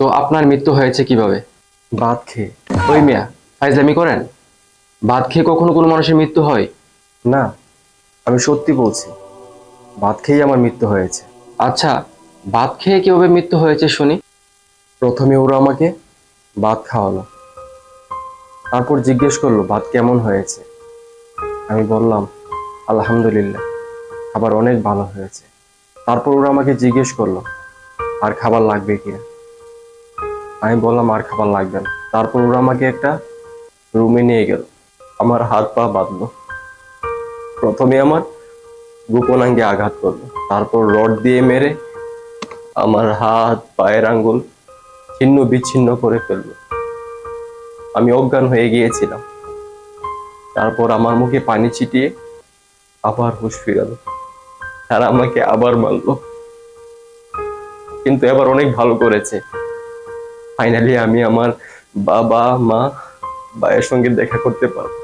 তো আপনার মৃত্যু হয়েছে কিভাবে? ভাত খেয়ে। ওই মিয়া, ফাইজলামি করেন? ভাত খেয়ে কখনো কোনো মানুষের মৃত্যু হয়? না, আমি সত্যি বলছি, ভাত খেয়েই আমার মৃত্যু হয়েছে। আচ্ছা, ভাত খেয়ে কিভাবে মৃত্যু হয়েছে শুনি। প্রথমে ওরা আমাকে ভাত খাওয়ালো, তারপর জিজ্ঞেস করলো ভাত কেমন হয়েছে। আমি বললাম আলহামদুলিল্লাহ, খাবার অনেক ভালো হয়েছে। তারপর ওরা আমাকে জিজ্ঞেস করলো আর খাবার লাগবে কিনা। আমি বললাম আর খাবার লাগবে না। তারপর ওরা আমাকে একটা রুমে নিয়ে গেল, আমার হাত পা বাঁধলো। প্রথমে আমার গোপনাঙ্গে আঘাত করলো, তারপর রড দিয়ে মেরে আমার হাত পায়ের আঙ্গুল ছিন্ন বিচ্ছিন্ন করে ফেললো। আমি অজ্ঞান হয়ে গিয়েছিলাম। তারপর আমার মুখে পানি ছিটিয়ে আবার হুঁশ ফিরালো। তারা আমাকে আবার মারলো, কিন্তু এবার অনেক ভালো করেছে। ফাইনালি আমি আমার বাবা মা ভাইয়ের সঙ্গে দেখা করতে পারবো।